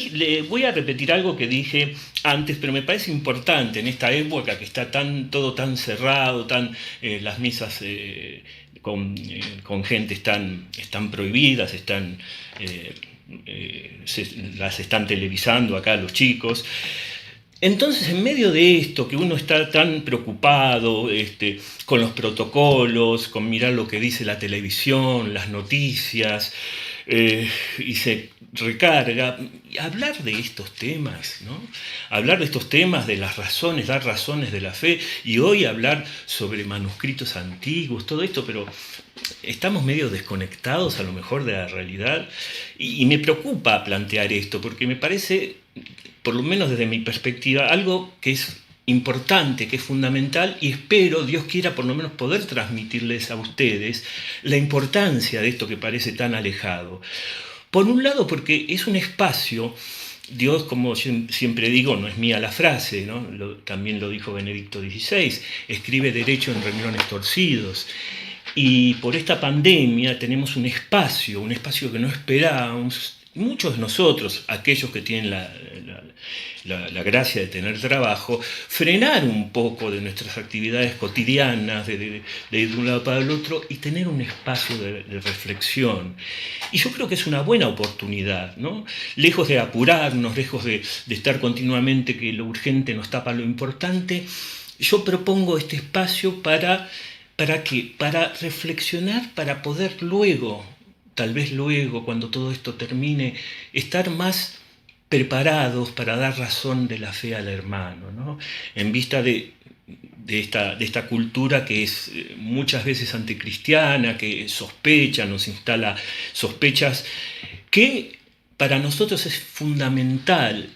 le voy a repetir algo que dije antes, pero me parece importante en esta época que está todo tan cerrado, las misas con gente están prohibidas, las están televisando acá los chicos. Entonces, en medio de esto, que uno está tan preocupado con los protocolos, con mirar lo que dice la televisión, las noticias, y se recarga, hablar de estos temas, ¿no? Hablar de estos temas, de las razones, dar razones de la fe, y hoy hablar sobre manuscritos antiguos, todo esto, pero estamos medio desconectados a lo mejor de la realidad, y me preocupa plantear esto, porque me parece, por lo menos desde mi perspectiva, algo que es importante, que es fundamental, y espero, Dios quiera, por lo menos poder transmitirles a ustedes la importancia de esto que parece tan alejado. Por un lado, porque es un espacio, Dios, como siempre digo, no es mía la frase, ¿no? También lo dijo Benedicto XVI, escribe derecho en renglones torcidos. Y por esta pandemia tenemos un espacio que no esperábamos. Muchos de nosotros, aquellos que tienen la gracia de tener trabajo, frenar un poco de nuestras actividades cotidianas, de ir de un lado para el otro y tener un espacio de reflexión. Y yo creo que es una buena oportunidad, ¿no? Lejos de apurarnos, lejos de estar continuamente que lo urgente nos tapa lo importante, yo propongo este espacio ¿para qué? Para reflexionar, para poder luego, tal vez luego, cuando todo esto termine, estar más preparados para dar razón de la fe al hermano, ¿no? En vista de esta cultura que es muchas veces anticristiana, que sospecha, nos instala sospechas, que para nosotros es fundamental,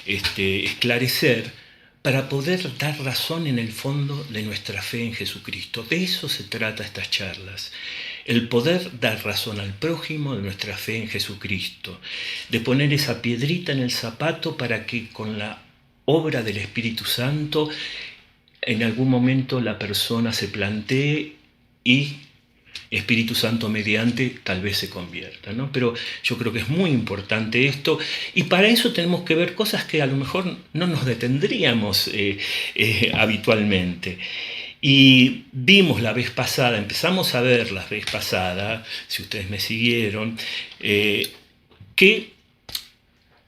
esclarecer, para poder dar razón en el fondo de nuestra fe en Jesucristo. De eso se trata estas charlas. El poder dar razón al prójimo de nuestra fe en Jesucristo. De poner esa piedrita en el zapato para que con la obra del Espíritu Santo en algún momento la persona se plantee y Espíritu Santo mediante tal vez se convierta, ¿no? Pero yo creo que es muy importante esto, y para eso tenemos que ver cosas que a lo mejor no nos detendríamos habitualmente. Y vimos la vez pasada, empezamos a ver la vez pasada, si ustedes me siguieron, que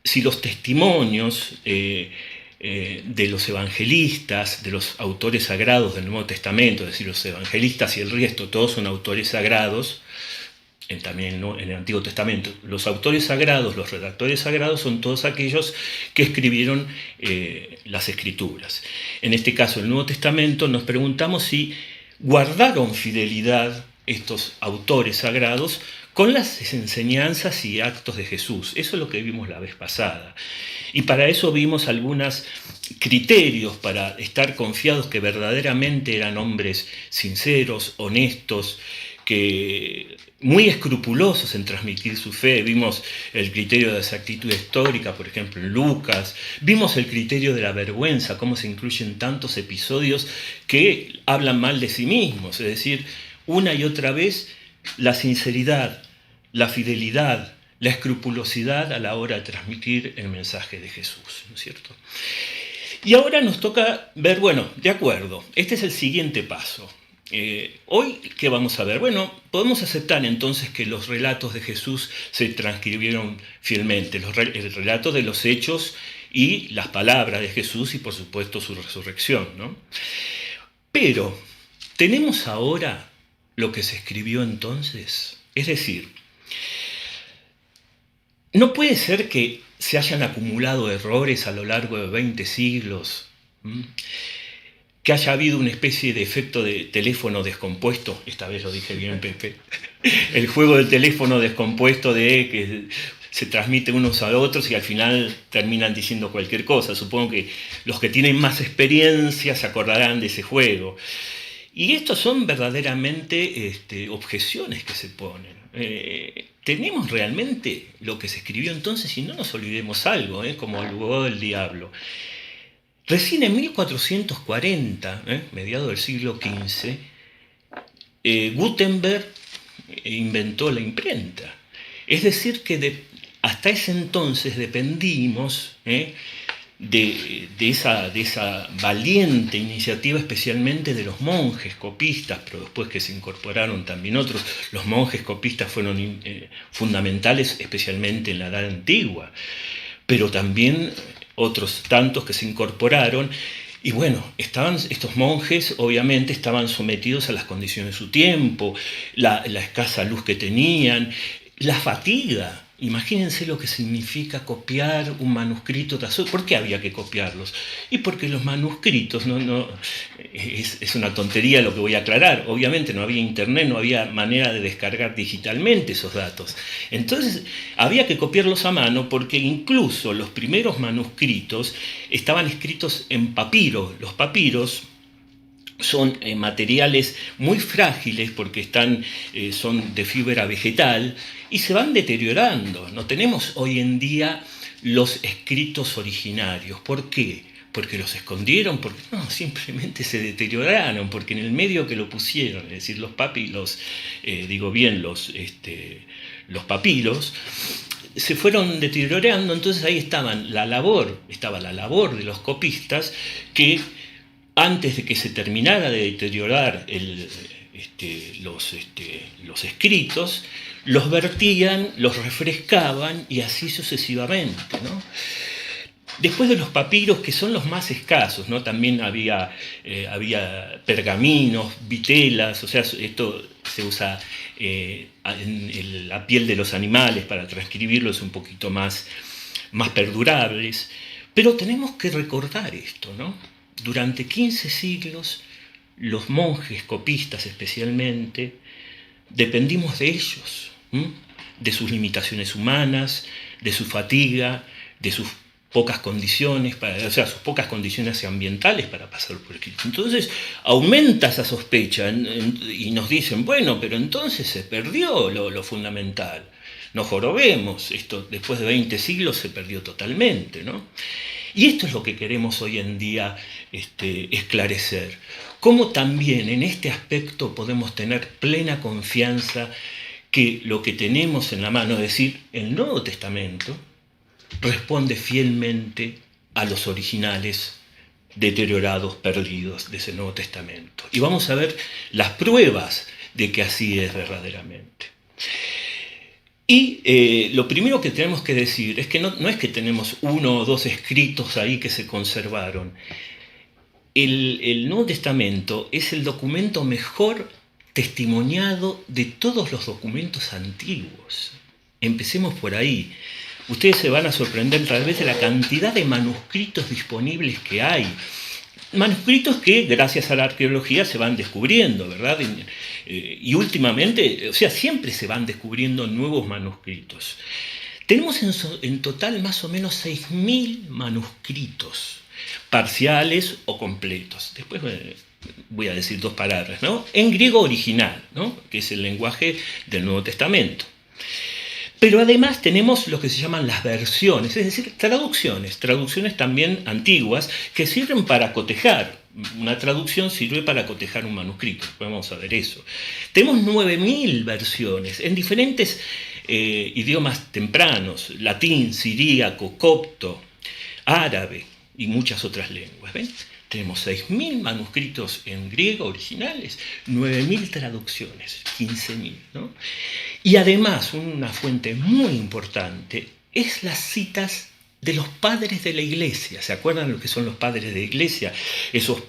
si los testimonios de los evangelistas, de los autores sagrados del Nuevo Testamento, es decir, los evangelistas y el resto, todos son autores sagrados, también en el Antiguo Testamento, los autores sagrados, los redactores sagrados son todos aquellos que escribieron las Escrituras. En este caso, el Nuevo Testamento, nos preguntamos si guardaron fidelidad estos autores sagrados con las enseñanzas y actos de Jesús. Eso es lo que vimos la vez pasada. Y para eso vimos algunos criterios para estar confiados que verdaderamente eran hombres sinceros, honestos, que muy escrupulosos en transmitir su fe. Vimos el criterio de exactitud histórica, por ejemplo, en Lucas. Vimos el criterio de la vergüenza, cómo se incluyen tantos episodios que hablan mal de sí mismos. Es decir, una y otra vez la sinceridad, la fidelidad, la escrupulosidad a la hora de transmitir el mensaje de Jesús, ¿no es cierto? Y ahora nos toca ver, bueno, de acuerdo, este es el siguiente paso. Hoy, ¿qué vamos a ver? Bueno, podemos aceptar entonces que los relatos de Jesús se transcribieron fielmente, el relato de los hechos y las palabras de Jesús y, por supuesto, su resurrección, ¿no? Pero, ¿tenemos ahora lo que se escribió entonces? Es decir, no puede ser que se hayan acumulado errores a lo largo de 20 siglos, que haya habido una especie de efecto de teléfono descompuesto, esta vez lo dije bien, Pepe, el juego del teléfono descompuesto de que se transmite unos a otros y al final terminan diciendo cualquier cosa. Supongo que los que tienen más experiencia se acordarán de ese juego. Y estos son verdaderamente objeciones que se ponen. ¿Tenemos realmente lo que se escribió entonces? Y no nos olvidemos algo, como el abogado del diablo. Recién en 1440, mediados del siglo XV, Gutenberg inventó la imprenta. Es decir, que hasta ese entonces dependimos de esa valiente iniciativa, especialmente de los monjes copistas, pero después que se incorporaron también otros. Los monjes copistas fueron fundamentales, especialmente en la Edad Antigua, pero también otros tantos que se incorporaron. Y bueno, estos monjes obviamente estaban sometidos a las condiciones de su tiempo, la escasa luz que tenían, la fatiga. Imagínense lo que significa copiar un manuscrito tras otro. ¿Por qué había que copiarlos? Y porque los manuscritos, es una tontería lo que voy a aclarar, obviamente no había internet, no había manera de descargar digitalmente esos datos. Entonces había que copiarlos a mano, porque incluso los primeros manuscritos estaban escritos en papiro. Los papiros son materiales muy frágiles porque son de fibra vegetal y se van deteriorando. No tenemos hoy en día los escritos originarios. ¿Por qué? Porque los escondieron, porque no, simplemente se deterioraron, porque en el medio que lo pusieron, es decir, los papiros, los papiros, se fueron deteriorando. Entonces ahí estaba la labor de los copistas, que antes de que se terminara de deteriorar los escritos, los vertían, los refrescaban y así sucesivamente, ¿no? Después de los papiros, que son los más escasos, ¿no? También había pergaminos, vitelas, o sea, esto se usa en la piel de los animales para transcribirlos un poquito más perdurables. Pero tenemos que recordar esto, ¿no? Durante 15 siglos, los monjes copistas especialmente, dependimos de ellos, de sus limitaciones humanas, de su fatiga, de sus pocas condiciones, sus pocas condiciones ambientales para pasar por el Cristo. Entonces aumenta esa sospecha y nos dicen, bueno, pero entonces se perdió lo fundamental. No jorobemos, esto después de 20 siglos se perdió totalmente, ¿no? Y esto es lo que queremos hoy en día esclarecer. Cómo también en este aspecto podemos tener plena confianza que lo que tenemos en la mano, es decir, el Nuevo Testamento, responde fielmente a los originales deteriorados, perdidos de ese Nuevo Testamento. Y vamos a ver las pruebas de que así es verdaderamente. Y lo primero que tenemos que decir es que no es que tenemos uno o dos escritos ahí que se conservaron. El Nuevo Testamento es el documento mejor testimoniado de todos los documentos antiguos. Empecemos por ahí. Ustedes se van a sorprender tal vez de la cantidad de manuscritos disponibles que hay. Manuscritos que, gracias a la arqueología, se van descubriendo, ¿verdad? Y últimamente, o sea, siempre se van descubriendo nuevos manuscritos. Tenemos en total más o menos 6.000 manuscritos, parciales o completos. Después voy a decir dos palabras, ¿no? En griego original, ¿no? Que es el lenguaje del Nuevo Testamento. Pero además tenemos lo que se llaman las versiones, es decir, traducciones también antiguas que sirven para cotejar. Una traducción sirve para cotejar un manuscrito, vamos a ver eso. Tenemos 9.000 versiones en diferentes idiomas tempranos: latín, siríaco, copto, árabe y muchas otras lenguas. ¿Ven? Tenemos 6.000 manuscritos en griego originales, 9.000 traducciones, 15.000, ¿no? Y además, una fuente muy importante es las citas de los padres de la Iglesia. ¿Se acuerdan lo que son los padres de la Iglesia? Esos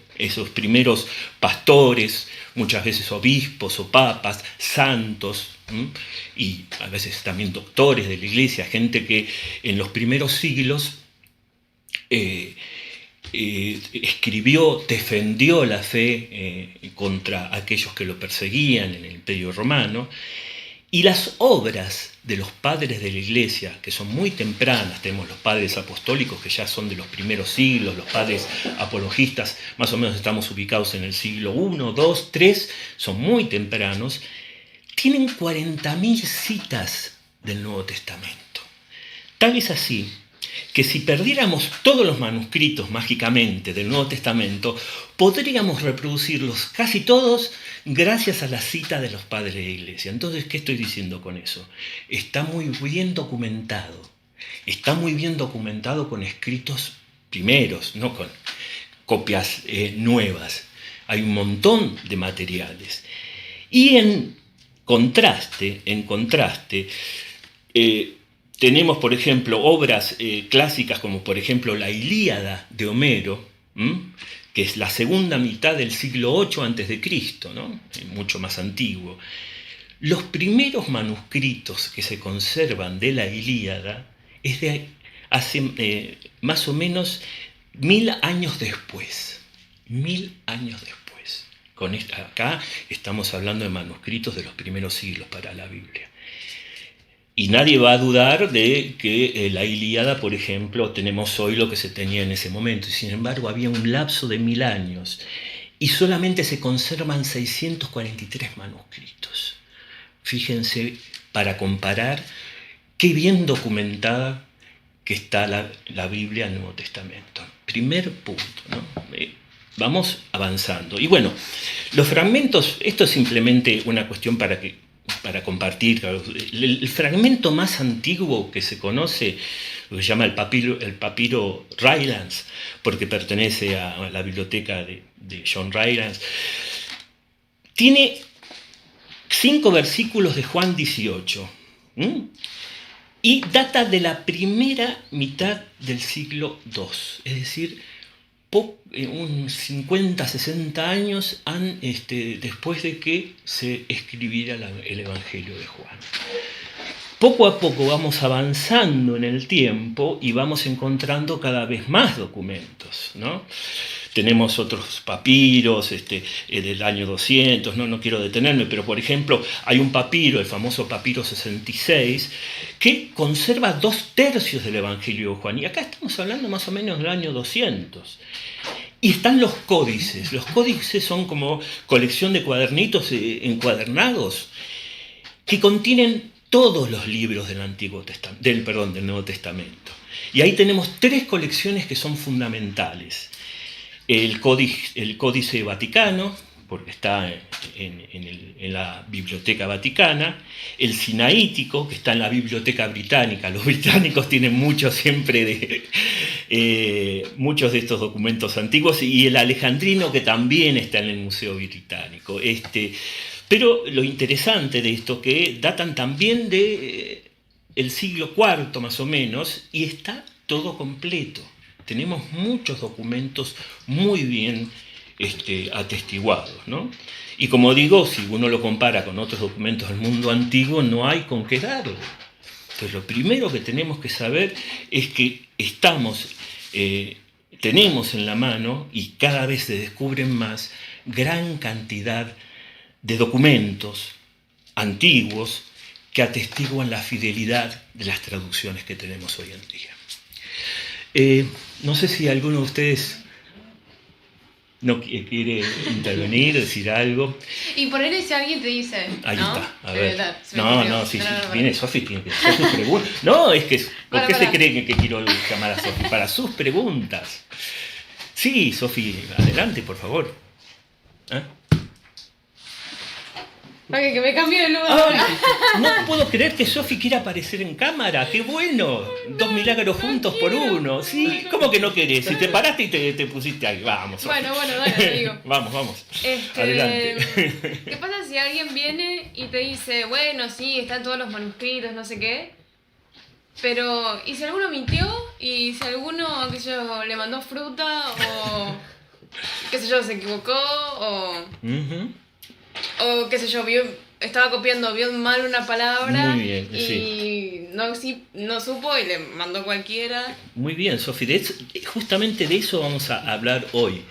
primeros pastores, muchas veces obispos o papas, santos, y a veces también doctores de la Iglesia, gente que en los primeros siglos escribió, defendió la fe contra aquellos que lo perseguían en el Imperio Romano. Y las obras de los padres de la Iglesia, que son muy tempranas, tenemos los padres apostólicos que ya son de los primeros siglos, los padres apologistas, más o menos estamos ubicados en el siglo I, II, III, son muy tempranos, tienen 40.000 citas del Nuevo Testamento. Tal es así que si perdiéramos todos los manuscritos mágicamente del Nuevo Testamento, podríamos reproducirlos casi todos gracias a la cita de los padres de la Iglesia. Entonces, ¿qué estoy diciendo con eso? Está muy bien documentado Está muy bien documentado con escritos primeros, no con copias nuevas. Hay un montón de materiales. Y en contraste, tenemos, por ejemplo, obras clásicas como, por ejemplo, la Ilíada de Homero, que es la segunda mitad del siglo VIII a.C., ¿no? Mucho más antiguo. Los primeros manuscritos que se conservan de la Ilíada es de hace más o menos 1000 años después. 1000 años después. Acá estamos hablando de manuscritos de los primeros siglos para la Biblia. Y nadie va a dudar de que la Ilíada, por ejemplo, tenemos hoy lo que se tenía en ese momento. Y sin embargo, había un lapso de 1000 años. Y solamente se conservan 643 manuscritos. Fíjense, para comparar, qué bien documentada que está la Biblia en el Nuevo Testamento. Primer punto, ¿no? Vamos avanzando. Y bueno, los fragmentos, esto es simplemente una cuestión para compartir. El fragmento más antiguo que se conoce, lo que se llama el papiro Rylands, porque pertenece a la biblioteca de John Rylands, tiene 5 versículos de Juan 18, y data de la primera mitad del siglo II, es decir, unos 50, 60 años después de que se escribiera el Evangelio de Juan. Poco a poco vamos avanzando en el tiempo y vamos encontrando cada vez más documentos, ¿no? Tenemos otros papiros del año 200, no quiero detenerme, pero por ejemplo hay un papiro, el famoso papiro 66, que conserva 2/3 del Evangelio de Juan. Y acá estamos hablando más o menos del año 200. Y están los códices. Los códices son como colección de cuadernitos encuadernados que contienen todos los libros del Nuevo Testamento. Y ahí tenemos 3 colecciones que son fundamentales. El Códice Vaticano, porque está en la Biblioteca Vaticana, el Sinaítico, que está en la Biblioteca Británica. Los británicos tienen muchos de estos documentos antiguos, y el Alejandrino, que también está en el Museo Británico. Pero lo interesante de esto, que datan también del siglo IV más o menos, y está todo completo. Tenemos muchos documentos muy bien atestiguados, ¿no? Y como digo, si uno lo compara con otros documentos del mundo antiguo, no hay con qué darle. Entonces, lo primero que tenemos que saber es que tenemos en la mano, y cada vez se descubren más, gran cantidad de documentos antiguos que atestiguan la fidelidad de las traducciones que tenemos hoy en día. No sé si alguno de ustedes no quiere intervenir, decir algo. Y ponerle si alguien te dice. Ahí ¿no? Está, a ver. Sí, viene Sofi, tiene que hacer sus preguntas. No, es que, ¿por qué se cree que quiero llamar a Sofi? Para sus preguntas. Sí, Sofi, adelante, por favor. Que me cambie de lugar. No puedo creer que Sofi quiera aparecer en cámara. ¡Qué bueno! 2 milagros juntos por uno. Sí, ¿cómo que no querés? Si te paraste y te pusiste ahí. Vamos, Sofi. Bueno, dale, digo. Vamos. Adelante. ¿Qué pasa si alguien viene y te dice, bueno, sí, están todos los manuscritos, no sé qué? Pero, ¿y si alguno mintió? ¿Y si alguno, qué sé yo, le mandó fruta? ¿O, qué sé yo, se equivocó? ¿O qué sé yo, estaba copiando, vio mal una palabra? Muy bien, y no supo y le mandó cualquiera? Muy bien, Sofi. Justamente de eso vamos a hablar hoy.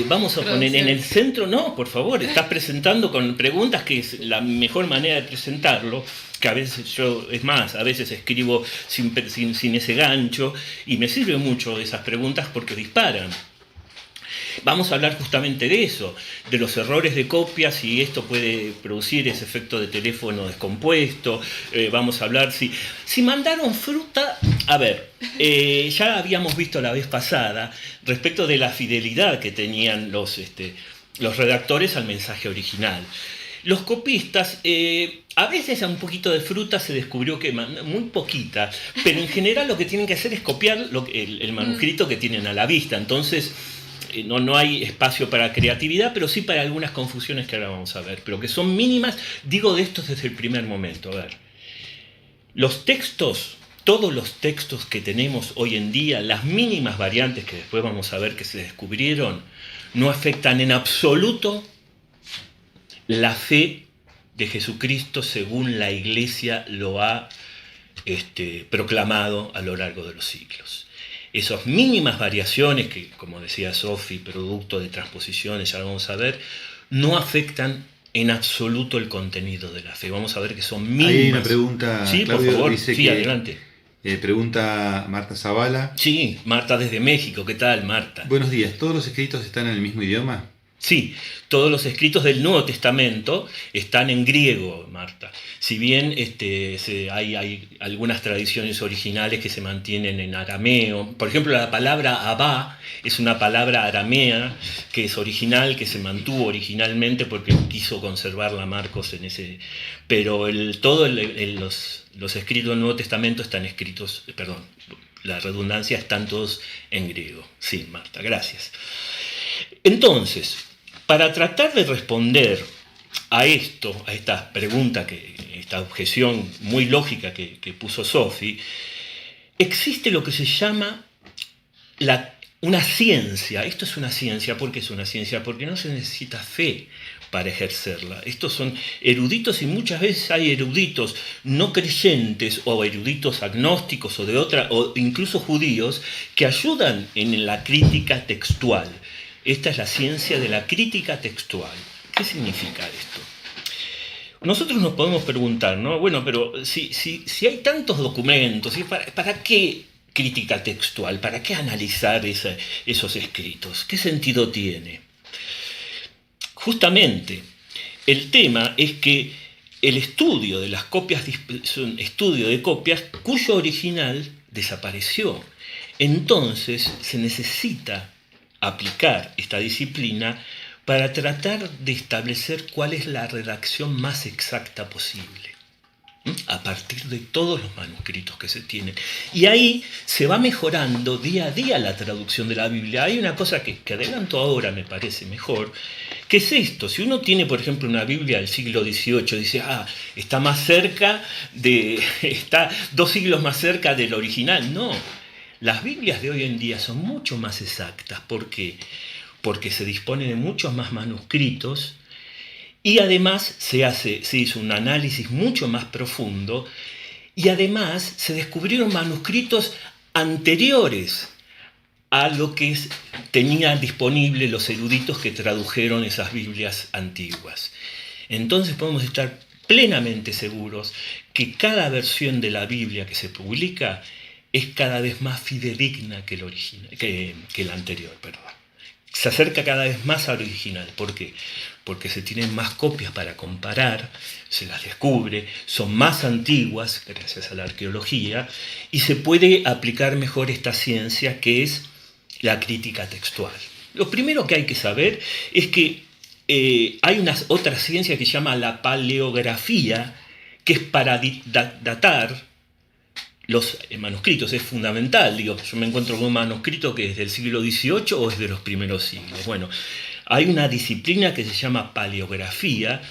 Vamos a poner en el centro, por favor, estás presentando con preguntas, que es la mejor manera de presentarlo, que a veces a veces escribo sin ese gancho, y me sirve mucho esas preguntas porque disparan. Vamos a hablar justamente de eso, de los errores de copia, si esto puede producir ese efecto de teléfono descompuesto. Vamos a hablar si mandaron fruta. A ver, ya habíamos visto la vez pasada respecto de la fidelidad que tenían los redactores al mensaje original. Los copistas, a veces a un poquito de fruta se descubrió que muy poquita, pero en general lo que tienen que hacer es copiar el manuscrito que tienen a la vista. Entonces no hay espacio para creatividad, pero sí para algunas confusiones que ahora vamos a ver, pero que son mínimas. Digo de estos desde el primer momento. A ver, los textos, todos los textos que tenemos hoy en día, las mínimas variantes que después vamos a ver que se descubrieron, no afectan en absoluto la fe de Jesucristo según la Iglesia lo ha proclamado a lo largo de los siglos. Esas mínimas variaciones que, como decía Sofi, producto de transposiciones, ya lo vamos a ver, no afectan en absoluto el contenido de la fe. Vamos a ver que son mínimas. Hay una pregunta, sí, Claudio, por favor, dice sí, que, adelante. Pregunta Marta Zavala. Sí, Marta desde México. ¿Qué tal, Marta? Buenos días. ¿Todos los escritos están en el mismo idioma? Sí, todos los escritos del Nuevo Testamento están en griego, Marta. Si bien hay algunas tradiciones originales que se mantienen en arameo. Por ejemplo, la palabra Abba es una palabra aramea que es original, que se mantuvo originalmente porque quiso conservarla Marcos en ese... Pero los escritos del Nuevo Testamento están escritos, perdón, la redundancia, están todos en griego. Sí, Marta, gracias. Entonces, para tratar de responder a esta pregunta, esta objeción muy lógica que puso Sofi, existe lo que se llama una ciencia. Esto es una ciencia. ¿Por qué es una ciencia? Porque no se necesita fe para ejercerla. Estos son eruditos y muchas veces hay eruditos no creyentes o eruditos agnósticos o incluso judíos que ayudan en la crítica textual. Esta es la ciencia de la crítica textual. ¿Qué significa esto? Nosotros nos podemos preguntar, ¿no? Bueno, pero si hay tantos documentos, ¿para qué crítica textual? ¿Para qué analizar esos escritos? ¿Qué sentido tiene? Justamente, el tema es que el estudio de las copias es un estudio de copias cuyo original desapareció. Entonces, se necesita aplicar esta disciplina para tratar de establecer cuál es la redacción más exacta posible a partir de todos los manuscritos que se tienen. Y ahí se va mejorando día a día la traducción de la Biblia. Hay una cosa que adelanto ahora, me parece mejor, que es esto. Si uno tiene, por ejemplo, una Biblia del siglo XVIII, dice, está 2 siglos más cerca del original. No. Las Biblias de hoy en día son mucho más exactas. ¿Por qué? Porque se dispone de muchos más manuscritos y además se hizo un análisis mucho más profundo y además se descubrieron manuscritos anteriores a lo que tenían disponible los eruditos que tradujeron esas Biblias antiguas. Entonces podemos estar plenamente seguros que cada versión de la Biblia que se publica es cada vez más fidedigna que la anterior, perdón. Se acerca cada vez más al original. ¿Por qué? Porque se tienen más copias para comparar, se las descubre, son más antiguas, gracias a la arqueología, y se puede aplicar mejor esta ciencia que es la crítica textual. Lo primero que hay que saber es que hay otra ciencia que se llama la paleografía, que es para datar los manuscritos. Es fundamental. Yo me encuentro con un manuscrito que es del siglo XVIII o es de los primeros siglos. Bueno, hay una disciplina que se llama paleografía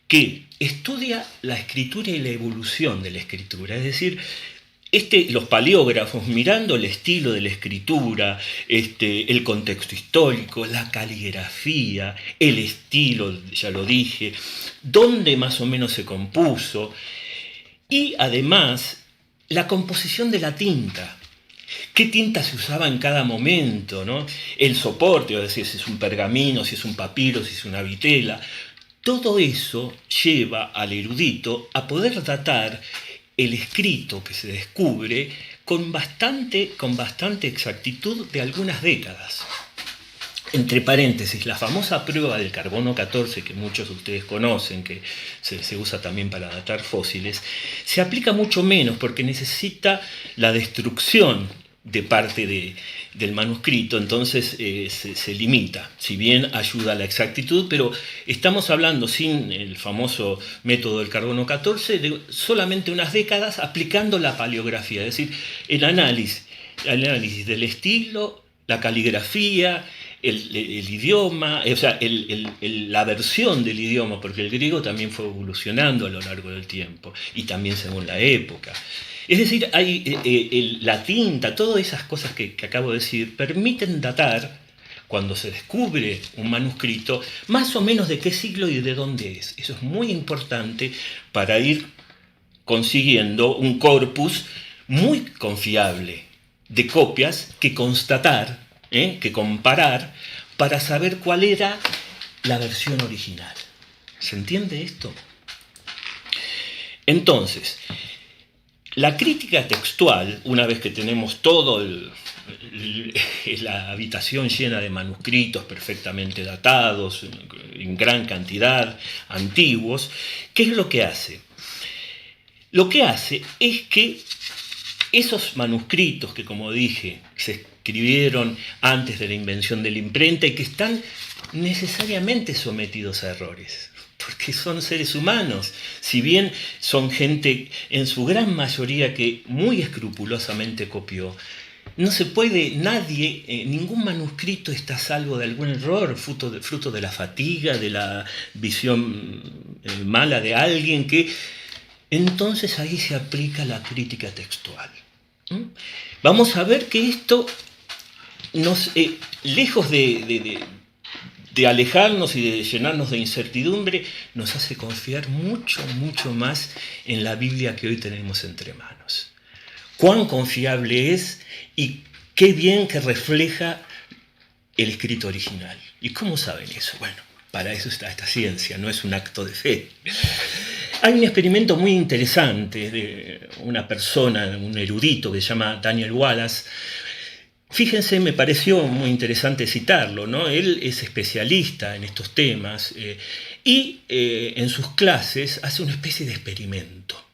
que estudia la escritura y la evolución de la escritura. Es decir, los paleógrafos, mirando el estilo de la escritura, el contexto histórico, la caligrafía, el estilo, ya lo dije, dónde más o menos se compuso, y además la composición de la tinta. ¿Qué tinta se usaba en cada momento, ¿no? El soporte, es decir, si es un pergamino, si es un papiro, si es una vitela. Todo eso lleva al erudito a poder datar el escrito que se descubre con bastante exactitud de algunas décadas. Entre paréntesis, la famosa prueba del carbono 14, que muchos de ustedes conocen, que se usa también para datar fósiles, se aplica mucho menos porque necesita la destrucción de parte del manuscrito, entonces se limita, si bien ayuda a la exactitud, pero estamos hablando, sin el famoso método del carbono 14, de solamente unas décadas aplicando la paleografía, es decir, el análisis del estilo, la caligrafía, el idioma, o sea, la versión del idioma, porque el griego también fue evolucionando a lo largo del tiempo, y también según la época. Es decir, hay, la tinta, todas esas cosas que acabo de decir, permiten datar, cuando se descubre un manuscrito, más o menos de qué siglo y de dónde es. Eso es muy importante para ir consiguiendo un corpus muy confiable de copias que constatar, que comparar, para saber cuál era la versión original. ¿Se entiende esto? Entonces, la crítica textual, una vez que tenemos todo la habitación llena de manuscritos perfectamente datados, en gran cantidad, antiguos, ¿qué es lo que hace? Lo que hace es que esos manuscritos que, como dije, se escribieron antes de la invención de la imprenta y que están necesariamente sometidos a errores, porque son seres humanos, si bien son gente en su gran mayoría que muy escrupulosamente copió, no se puede, nadie, ningún manuscrito está a salvo de algún error, fruto de la fatiga, de la visión mala de alguien, que entonces ahí se aplica la crítica textual. Vamos a ver que esto, lejos de alejarnos y de llenarnos de incertidumbre, nos hace confiar mucho, mucho más en la Biblia que hoy tenemos entre manos. Cuán confiable es y qué bien que refleja el escrito original. ¿Y cómo saben eso? Bueno, para eso está esta ciencia, no es un acto de fe. Hay un experimento muy interesante de una persona, un erudito que se llama Daniel Wallace. Fíjense, me pareció muy interesante citarlo, ¿no? Él es especialista en estos temas y en sus clases hace una especie de experimento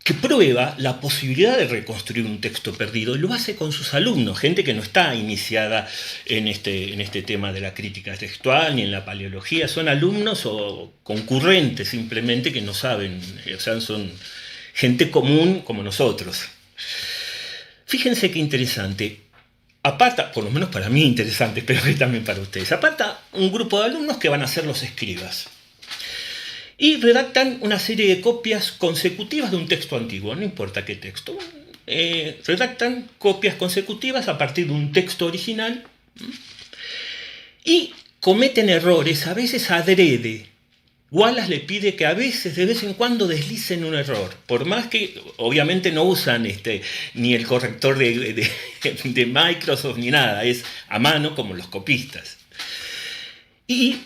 que prueba la posibilidad de reconstruir un texto perdido, y lo hace con sus alumnos, gente que no está iniciada en este tema de la crítica textual ni en la paleología, son alumnos o concurrentes simplemente que no saben, o sea, son gente común como nosotros. Fíjense qué interesante, aparta, por lo menos para mí interesante, pero que también para ustedes, aparta un grupo de alumnos que van a ser los escribas. Y redactan una serie de copias consecutivas de un texto antiguo, no importa qué texto. Redactan copias consecutivas a partir de un texto original y cometen errores, a veces adrede. Wallace le pide que a veces, de vez en cuando, deslicen un error, por más que obviamente no usan ni el corrector de Microsoft ni nada, es a mano como los copistas. Y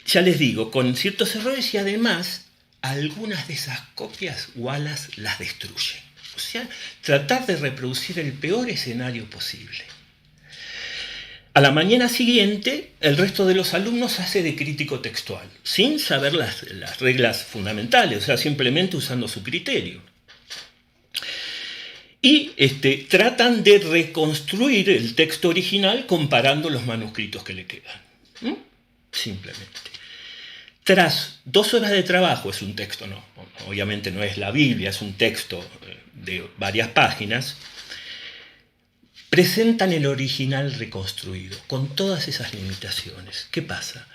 ya les digo, con ciertos errores, y además algunas de esas copias Wallace las destruye. O sea, tratar de reproducir el peor escenario posible. A la mañana siguiente, el resto de los alumnos hace de crítico textual, sin saber las reglas fundamentales, o sea, simplemente usando su criterio. Y tratan de reconstruir el texto original comparando los manuscritos que le quedan. Simplemente. Tras 2 horas de trabajo, es un texto, no, obviamente no es la Biblia, es un texto de varias páginas, presentan el original reconstruido, con todas esas limitaciones. ¿Qué pasa?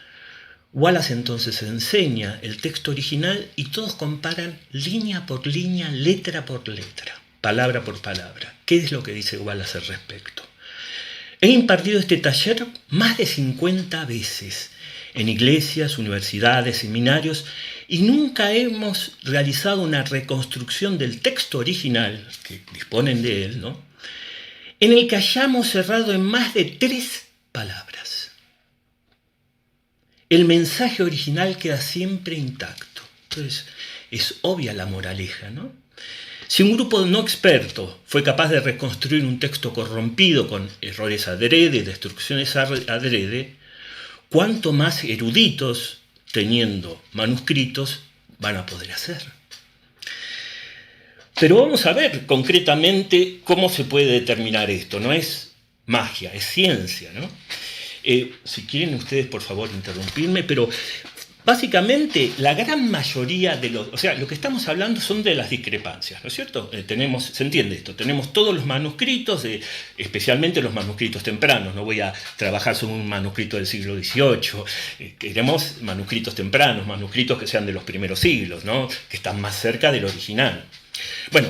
Wallace entonces enseña el texto original y todos comparan línea por línea, letra por letra, palabra por palabra. ¿Qué es lo que dice Wallace al respecto? He impartido este taller más de 50 veces en iglesias, universidades, seminarios, y nunca hemos realizado una reconstrucción del texto original, que disponen de él, ¿no?, en el que hayamos cerrado en más de 3 palabras. El mensaje original queda siempre intacto. Entonces, es obvia la moraleja, ¿no? Si un grupo no experto fue capaz de reconstruir un texto corrompido con errores adrede, destrucciones adrede, ¿cuánto más eruditos, teniendo manuscritos, van a poder hacer? Pero vamos a ver concretamente cómo se puede determinar esto. No es magia, es ciencia, ¿no? Si quieren ustedes, por favor, interrumpirme, pero básicamente la gran mayoría de los... O sea, lo que estamos hablando son de las discrepancias, ¿no es cierto? Se entiende esto, tenemos todos los manuscritos, especialmente los manuscritos tempranos. No voy a trabajar sobre un manuscrito del siglo XVIII, queremos manuscritos tempranos, manuscritos que sean de los primeros siglos, ¿no? Que están más cerca del original. Bueno,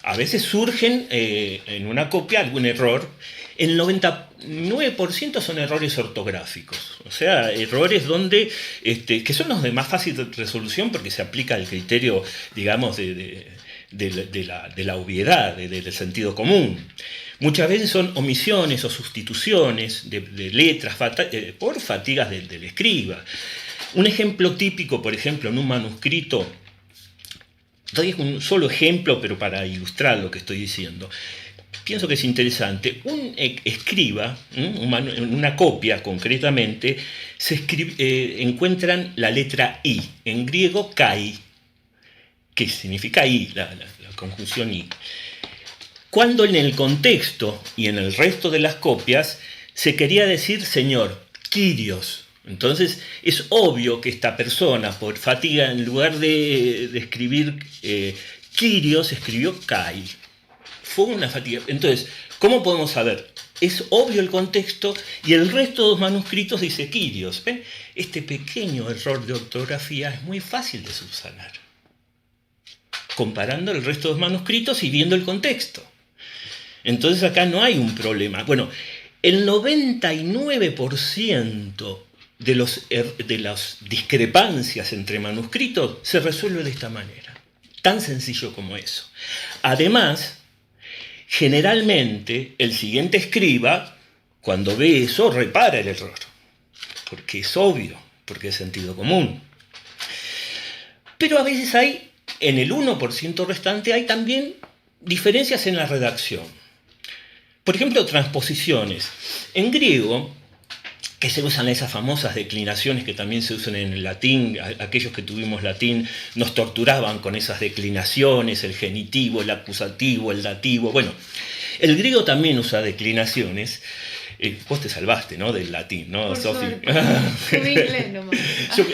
a veces surgen en una copia algún error. El 99% son errores ortográficos, o sea, errores donde, que son los de más fácil resolución porque se aplica el criterio, digamos, de la obviedad, del sentido común. Muchas veces son omisiones o sustituciones de letras por fatigas del escriba. Un ejemplo típico, por ejemplo, en un manuscrito, doy un solo ejemplo, pero para ilustrar lo que estoy diciendo. Pienso que es interesante. Un escriba, en una copia concretamente, encuentran la letra I, en griego kai, que significa I, la conjunción I. Cuando en el contexto y en el resto de las copias se quería decir Señor, Kyrios. Entonces es obvio que esta persona, por fatiga, en lugar de escribir Kyrios, escribió Kai. Fue una fatiga. Entonces, ¿cómo podemos saber? Es obvio el contexto y el resto de los manuscritos dice Kyrios. ¿Ven? Este pequeño error de ortografía es muy fácil de subsanar, comparando el resto de los manuscritos y viendo el contexto. Entonces acá no hay un problema. Bueno, el 99% de las discrepancias entre manuscritos se resuelve de esta manera. Tan sencillo como eso. Además, generalmente el siguiente escriba, cuando ve eso, repara el error. Porque es obvio, porque es sentido común. Pero a veces hay, en el 1% restante, hay también diferencias en la redacción. Por ejemplo, transposiciones. En griego, que se usan esas famosas declinaciones que también se usan en el latín, aquellos que tuvimos latín nos torturaban con esas declinaciones, el genitivo, el acusativo, el dativo. Bueno, el griego también usa declinaciones. Vos te salvaste, ¿no? Del latín, ¿no, Sofi? Inglés nomás. Yo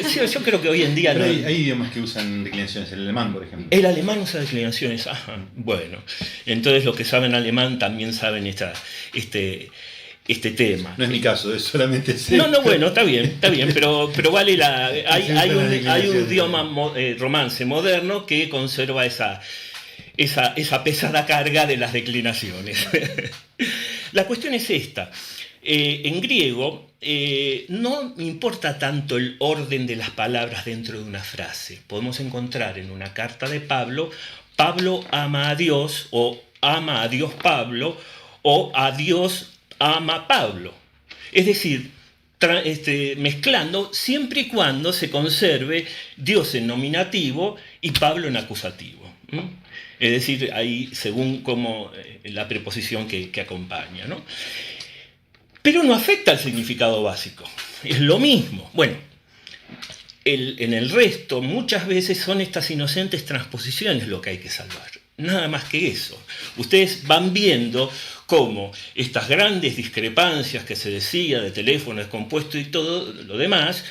creo que hoy en día... Pero no... hay idiomas que usan declinaciones, el alemán, por ejemplo. El alemán usa declinaciones. Ajá, bueno. Entonces los que saben alemán también saben este tema. No es mi caso, es solamente ese. No, bueno, está bien, pero vale la... Hay un idioma romance moderno que conserva esa pesada carga de las declinaciones. La cuestión es esta. En griego no importa tanto el orden de las palabras dentro de una frase. Podemos encontrar en una carta de Pablo, Pablo ama a Dios, o ama a Dios Pablo, o a Dios ama Pablo. Es decir, mezclando siempre y cuando se conserve Dios en nominativo y Pablo en acusativo. Es decir, ahí según como la preposición que acompaña, ¿no? Pero no afecta al significado básico. Es lo mismo. Bueno, en el resto muchas veces son estas inocentes transposiciones lo que hay que salvar. Nada más que eso. Ustedes van viendo cómo estas grandes discrepancias que se decía de teléfono descompuesto y todo lo demás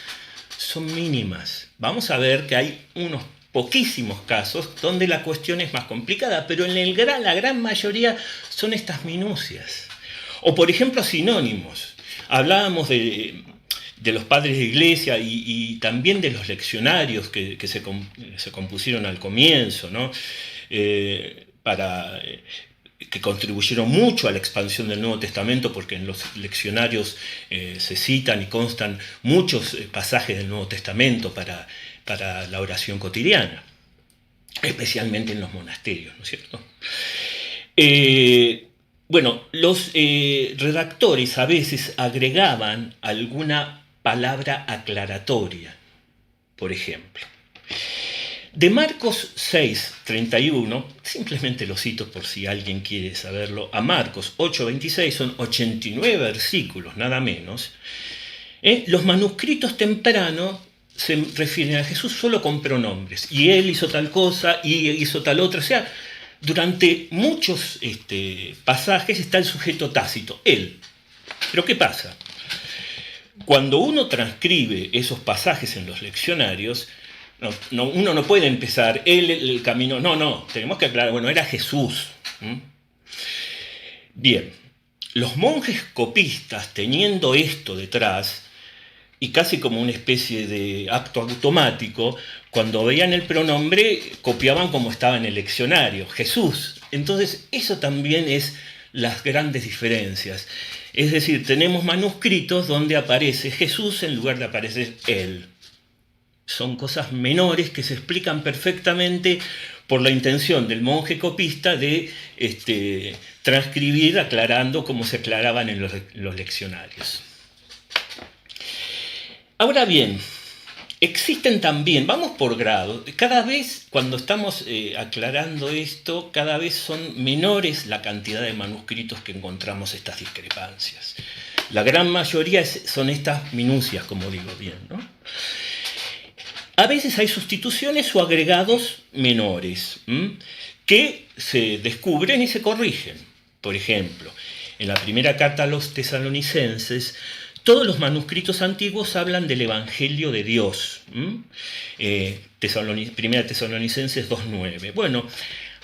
son mínimas. Vamos a ver que hay unos poquísimos casos donde la cuestión es más complicada, pero en la gran mayoría son estas minucias. O por ejemplo sinónimos. Hablábamos de los padres de iglesia y también de los leccionarios que se compusieron al comienzo, ¿no? Que contribuyeron mucho a la expansión del Nuevo Testamento, porque en los leccionarios se citan y constan muchos pasajes del Nuevo Testamento para la oración cotidiana, especialmente en los monasterios, ¿no es cierto? Bueno, los redactores a veces agregaban alguna palabra aclaratoria, por ejemplo. De Marcos 6:31, simplemente lo cito por si alguien quiere saberlo, a Marcos 8:26, son 89 versículos, nada menos. Los manuscritos tempranos se refieren a Jesús solo con pronombres, y él hizo tal cosa, y hizo tal otra, o sea, durante muchos pasajes está el sujeto tácito, él. Pero ¿qué pasa? Cuando uno transcribe esos pasajes en los leccionarios, uno no puede empezar, él el camino, no, tenemos que aclarar, bueno, era Jesús. Bien, los monjes copistas, teniendo esto detrás, y casi como una especie de acto automático, cuando veían el pronombre, copiaban como estaba en el leccionario, Jesús. Entonces, eso también es las grandes diferencias. Es decir, tenemos manuscritos donde aparece Jesús en lugar de aparecer él. Son cosas menores que se explican perfectamente por la intención del monje copista de transcribir aclarando como se aclaraban en los leccionarios. Ahora bien, existen también, vamos por grado, cada vez cuando estamos aclarando esto, cada vez son menores la cantidad de manuscritos que encontramos estas discrepancias. La gran mayoría son estas minucias, como digo bien, ¿no? A veces hay sustituciones o agregados menores que se descubren y se corrigen. Por ejemplo, en la primera carta a los tesalonicenses, todos los manuscritos antiguos hablan del Evangelio de Dios. Primera Tesalonicenses 2.9. Bueno,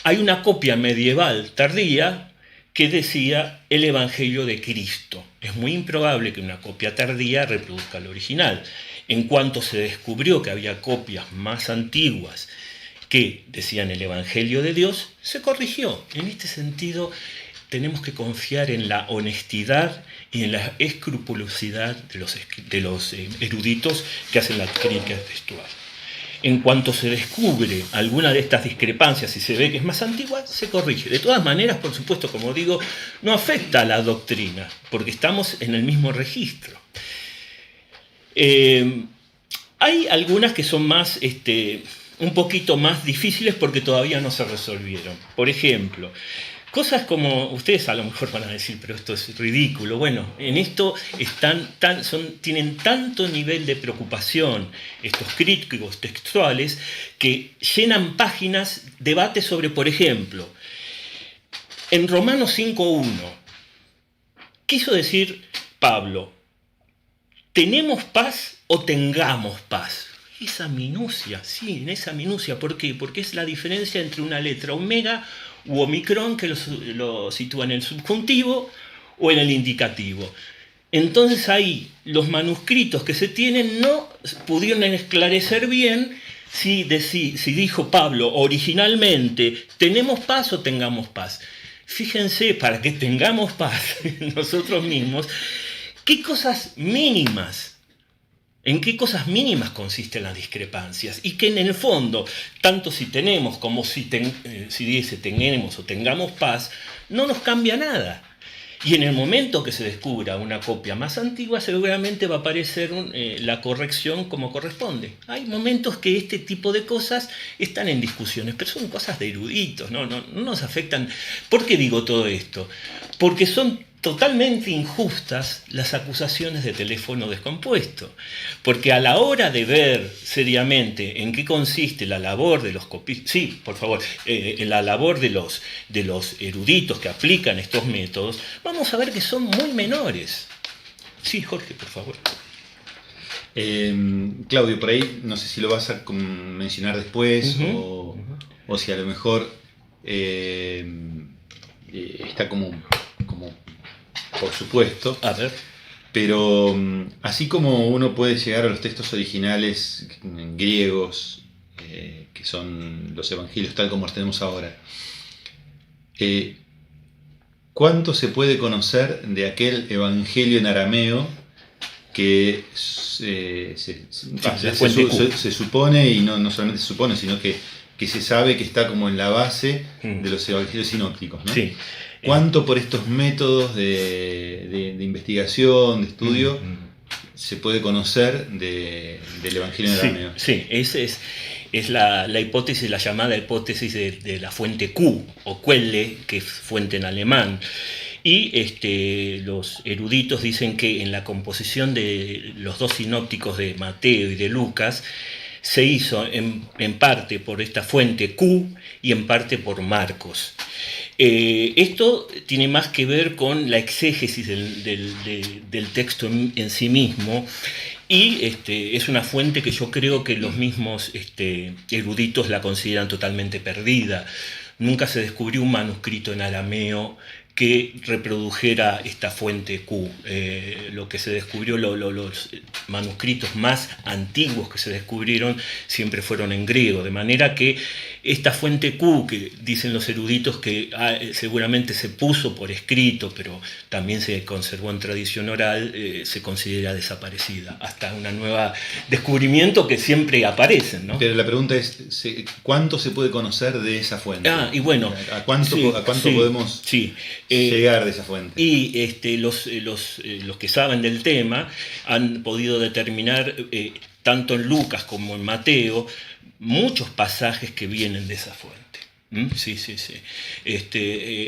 hay una copia medieval tardía que decía el Evangelio de Cristo. Es muy improbable que una copia tardía reproduzca el original. En cuanto se descubrió que había copias más antiguas que decían el Evangelio de Dios, se corrigió. En este sentido, tenemos que confiar en la honestidad y en la escrupulosidad de los eruditos que hacen la crítica textual. En cuanto se descubre alguna de estas discrepancias y se ve que es más antigua, se corrige. De todas maneras, por supuesto, como digo, no afecta a la doctrina, porque estamos en el mismo registro. Hay algunas que son más, un poquito más difíciles porque todavía no se resolvieron. Por ejemplo, cosas como, ustedes a lo mejor van a decir, pero esto es ridículo. Bueno, en esto tienen tanto nivel de preocupación estos críticos textuales que llenan páginas, debates sobre, por ejemplo, en Romanos 5.1, quiso decir Pablo, ¿tenemos paz o tengamos paz? Esa minucia, sí, en esa minucia. ¿Por qué? Porque es la diferencia entre una letra omega u omicron que lo sitúa en el subjuntivo o en el indicativo. Entonces ahí los manuscritos que se tienen no pudieron esclarecer bien si dijo Pablo originalmente ¿tenemos paz o tengamos paz? Fíjense, para que tengamos paz nosotros mismos, ¿qué cosas mínimas? ¿En qué cosas mínimas consisten las discrepancias? Y que en el fondo, tanto si tenemos como si dice tenemos o tengamos paz, no nos cambia nada. Y en el momento que se descubra una copia más antigua, seguramente va a aparecer la corrección como corresponde. Hay momentos que este tipo de cosas están en discusiones, pero son cosas de eruditos, no nos afectan. ¿Por qué digo todo esto? Porque son totalmente injustas las acusaciones de teléfono descompuesto, porque a la hora de ver seriamente en qué consiste la labor de los copistas, sí, por favor, la labor de los eruditos que aplican estos métodos, vamos a ver que son muy menores. Sí, Jorge, por favor. Claudio, por ahí, no sé si lo vas a mencionar después o si a lo mejor está como por supuesto. A ver. Pero así como uno puede llegar a los textos originales griegos, que son los evangelios tal como los tenemos ahora, ¿cuánto se puede conocer de aquel evangelio en arameo que se supone, y no solamente se supone, sino que se sabe que está como en la base de los evangelios sinópticos, ¿no? Sí. ¿Cuánto por estos métodos de investigación, de estudio, se puede conocer del Evangelio en arameo? Sí, esa es la hipótesis, la llamada hipótesis de la fuente Q, o Quelle, que es fuente en alemán. Y los eruditos dicen que en la composición de los dos sinópticos de Mateo y de Lucas, se hizo en parte por esta fuente Q y en parte por Marcos. Esto tiene más que ver con la exégesis del texto en sí mismo, y es una fuente que yo creo que los mismos eruditos la consideran totalmente perdida. Nunca se descubrió un manuscrito en arameo que reprodujera esta fuente Q. Lo que se descubrió, los manuscritos más antiguos que se descubrieron siempre fueron en griego, de manera que esta fuente Q, que dicen los eruditos que seguramente se puso por escrito, pero también se conservó en tradición oral, se considera desaparecida, hasta un nuevo descubrimiento que siempre aparecen, ¿no? Pero la pregunta es, ¿cuánto se puede conocer de esa fuente? Y bueno, ¿A cuánto podemos llegar de esa fuente? Y los que saben del tema han podido determinar, tanto en Lucas como en Mateo, muchos pasajes que vienen de esa fuente. Sí.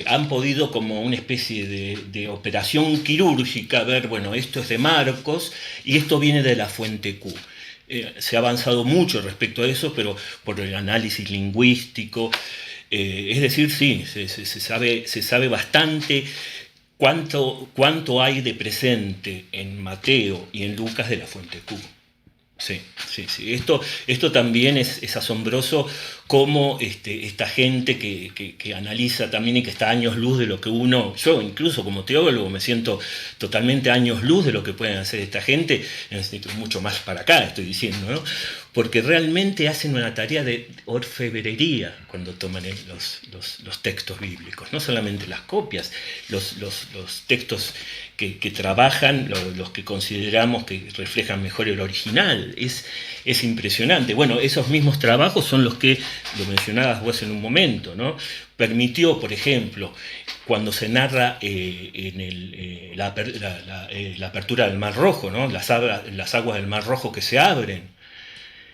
Han podido, como una especie de operación quirúrgica, ver, bueno, esto es de Marcos y esto viene de la fuente Q. Se ha avanzado mucho respecto a eso, pero por el análisis lingüístico, es decir, sí, se sabe bastante cuánto hay de presente en Mateo y en Lucas de la fuente Q. Sí. Esto también es asombroso, cómo esta gente que analiza también y que está a años luz de lo que yo incluso como teólogo me siento totalmente a años luz de lo que pueden hacer esta gente, mucho más para acá estoy diciendo, ¿no? Porque realmente hacen una tarea de orfebrería cuando toman los textos bíblicos, no solamente las copias, los textos que trabajan, los que consideramos que reflejan mejor el original, es impresionante. Bueno, esos mismos trabajos son los que, lo mencionabas vos en un momento, ¿no? Permitió, por ejemplo, cuando se narra la apertura del Mar Rojo, ¿no? Las aguas del Mar Rojo que se abren.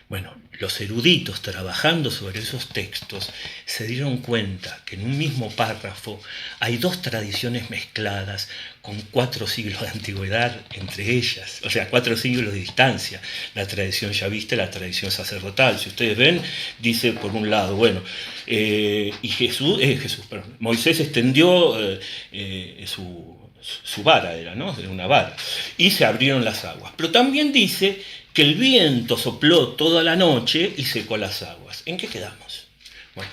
Bueno, los eruditos trabajando sobre esos textos se dieron cuenta que en un mismo párrafo hay dos tradiciones mezcladas con 4 siglos de antigüedad entre ellas, o sea, 4 siglos de distancia, la tradición yavista y la tradición sacerdotal. Si ustedes ven, dice por un lado, bueno, Moisés extendió su vara, era, ¿no? Era una vara, y se abrieron las aguas. Pero también dice que el viento sopló toda la noche y secó las aguas. ¿En qué quedamos? Bueno,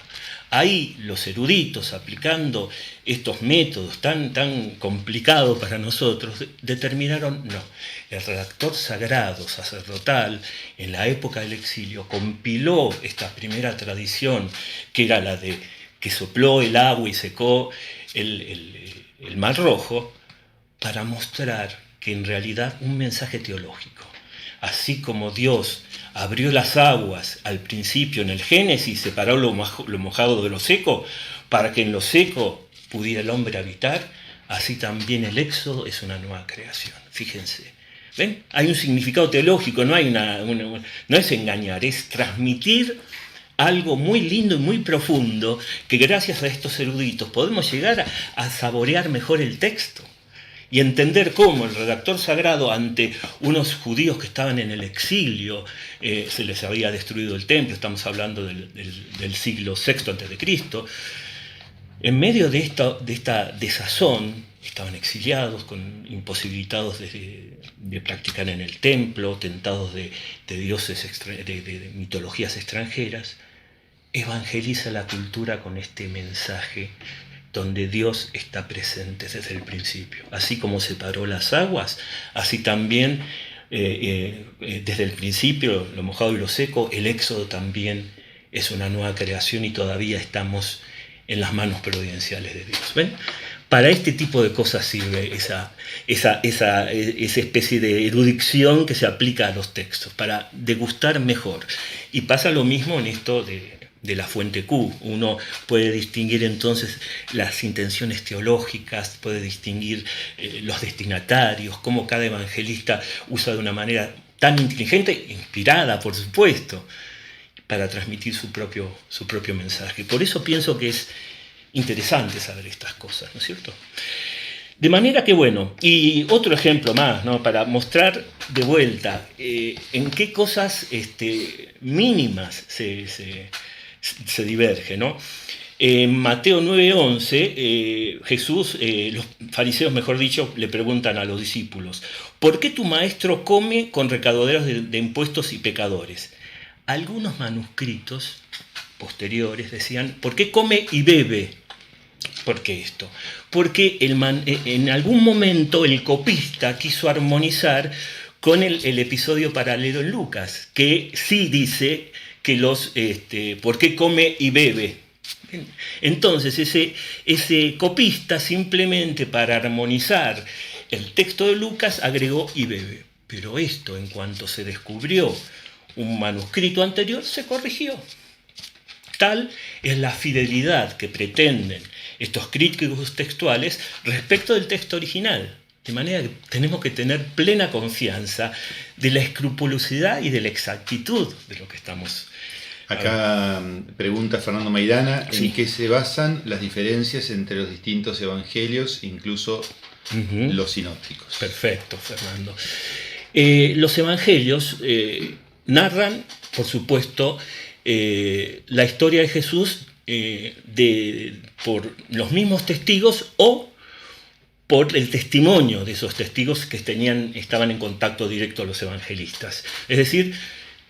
ahí los eruditos, aplicando estos métodos tan complicados para nosotros, determinaron, no, el redactor sagrado, sacerdotal, en la época del exilio, compiló esta primera tradición, que era la de que sopló el agua y secó el Mar Rojo, para mostrar que en realidad un mensaje teológico, así como Dios abrió las aguas al principio en el Génesis, separó lo mojado de lo seco, para que en lo seco pudiera el hombre habitar, así también el Éxodo es una nueva creación. Fíjense, ¿ven? Hay un significado teológico, no es engañar, es transmitir algo muy lindo y muy profundo, que gracias a estos eruditos podemos llegar a saborear mejor el texto. Y entender cómo el redactor sagrado, ante unos judíos que estaban en el exilio, se les había destruido el templo, estamos hablando del siglo VI a.C., en medio de esta desazón, estaban exiliados, imposibilitados de practicar en el templo, tentados de dioses, de mitologías extranjeras, evangeliza la cultura con este mensaje donde Dios está presente desde el principio. Así como separó las aguas, así también desde el principio, lo mojado y lo seco, el Éxodo también es una nueva creación y todavía estamos en las manos providenciales de Dios. ¿Ven? Para este tipo de cosas sirve esa especie de erudición que se aplica a los textos, para degustar mejor. Y pasa lo mismo en esto de la fuente Q. Uno puede distinguir entonces las intenciones teológicas, puede distinguir los destinatarios, cómo cada evangelista usa de una manera tan inteligente, inspirada por supuesto, para transmitir su propio mensaje. Por eso pienso que es interesante saber estas cosas, ¿no es cierto? De manera que, bueno, y otro ejemplo más, ¿no? Para mostrar de vuelta en qué cosas mínimas se diverge, ¿no? En Mateo 9:11, Jesús, los fariseos, mejor dicho, le preguntan a los discípulos: ¿por qué tu maestro come con recaudaderos de impuestos y pecadores? Algunos manuscritos posteriores decían: ¿por qué come y bebe? ¿Por qué esto? Porque en algún momento el copista quiso armonizar con el episodio paralelo en Lucas, que sí dice que ¿por qué come y bebe? Entonces ese copista, simplemente para armonizar el texto de Lucas, agregó y bebe. Pero esto, en cuanto se descubrió un manuscrito anterior, se corrigió. Tal es la fidelidad que pretenden estos críticos textuales respecto del texto original. De manera que tenemos que tener plena confianza de la escrupulosidad y de la exactitud de lo que estamos. Acá pregunta Fernando Maidana, ¿en qué se basan las diferencias entre los distintos evangelios, incluso los sinópticos? Perfecto, Fernando. Los evangelios narran, por supuesto, la historia de Jesús por los mismos testigos o por el testimonio de esos testigos que estaban en contacto directo a los evangelistas. Es decir,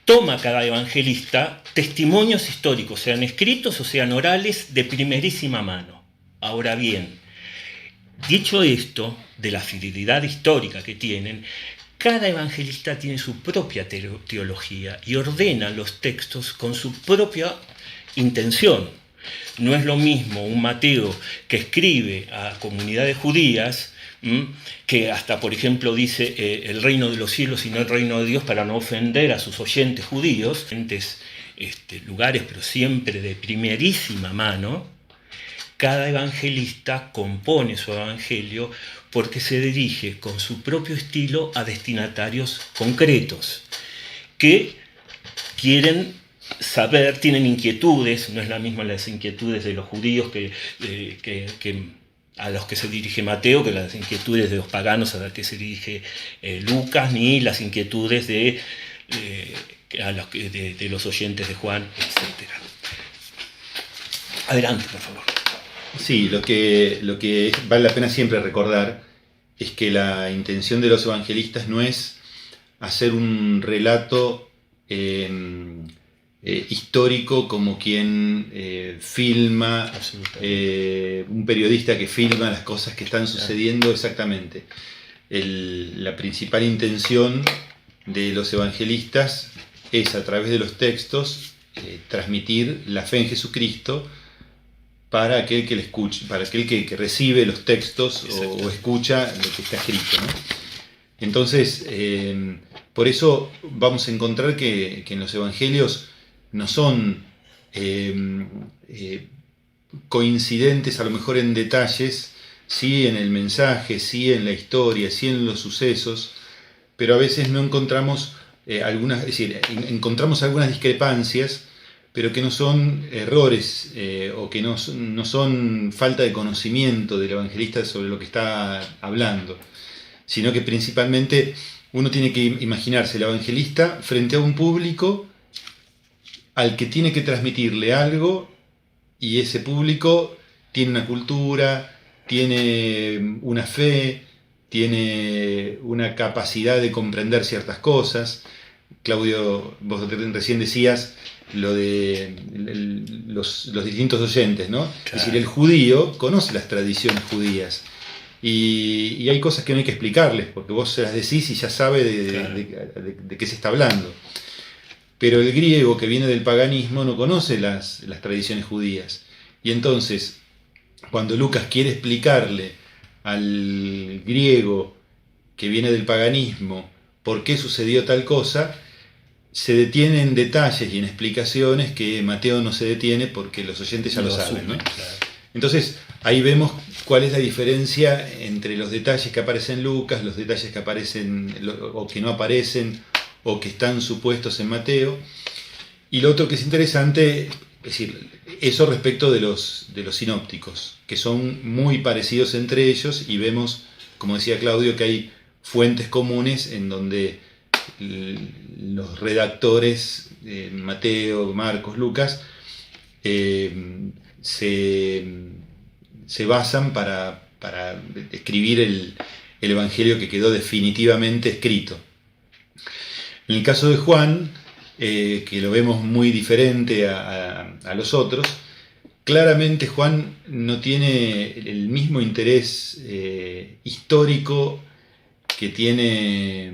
toma cada evangelista testimonios históricos, sean escritos o sean orales, de primerísima mano. Ahora bien, dicho esto, de la fidelidad histórica que tienen, cada evangelista tiene su propia teología y ordena los textos con su propia intención. No es lo mismo un Mateo que escribe a comunidades judías, que hasta, por ejemplo, dice el reino de los cielos y no el reino de Dios, para no ofender a sus oyentes judíos, lugares, pero siempre de primerísima mano. Cada evangelista compone su evangelio porque se dirige con su propio estilo a destinatarios concretos que quieren saber, tienen inquietudes. No es la misma las inquietudes de los judíos a los que se dirige Mateo, que las inquietudes de los paganos a las que se dirige Lucas, ni las inquietudes de los oyentes de Juan, etc. Adelante, por favor. Sí, lo que vale la pena siempre recordar es que la intención de los evangelistas no es hacer un relato histórico como quien filma, un periodista que filma las cosas que están sucediendo exactamente. La principal intención de los evangelistas es, a través de los textos, transmitir la fe en Jesucristo para aquel que le escucha, para aquel que recibe los textos o escucha lo que está escrito, ¿no? Entonces, por eso vamos a encontrar que en los evangelios no son coincidentes, a lo mejor en detalles, sí en el mensaje, sí en la historia, sí en los sucesos, pero a veces no encontramos encontramos algunas discrepancias, pero que no son errores o que no son falta de conocimiento del evangelista sobre lo que está hablando, sino que principalmente uno tiene que imaginarse el evangelista frente a un público al que tiene que transmitirle algo, y ese público tiene una cultura, tiene una fe, tiene una capacidad de comprender ciertas cosas. Claudio, vos recién decías lo de los distintos oyentes, ¿no? Claro. Es decir, el judío conoce las tradiciones judías y hay cosas que no hay que explicarles, porque vos se las decís y ya sabe de qué se está hablando. Pero el griego, que viene del paganismo, no conoce las tradiciones judías. Y entonces, cuando Lucas quiere explicarle al griego que viene del paganismo por qué sucedió tal cosa, se detiene en detalles y en explicaciones que Mateo no se detiene porque los oyentes ya lo saben, ¿no? Claro. Entonces, ahí vemos cuál es la diferencia entre los detalles que aparecen en Lucas, los detalles que aparecen o que no aparecen o que están supuestos en Mateo. Y lo otro que es interesante Es decir, eso respecto de los sinópticos, que son muy parecidos entre ellos, y vemos, como decía Claudio, que hay fuentes comunes en donde los redactores, Mateo, Marcos, Lucas, se basan para escribir el Evangelio que quedó definitivamente escrito. En el caso de Juan, que lo vemos muy diferente a los otros, claramente Juan no tiene el mismo interés histórico que tiene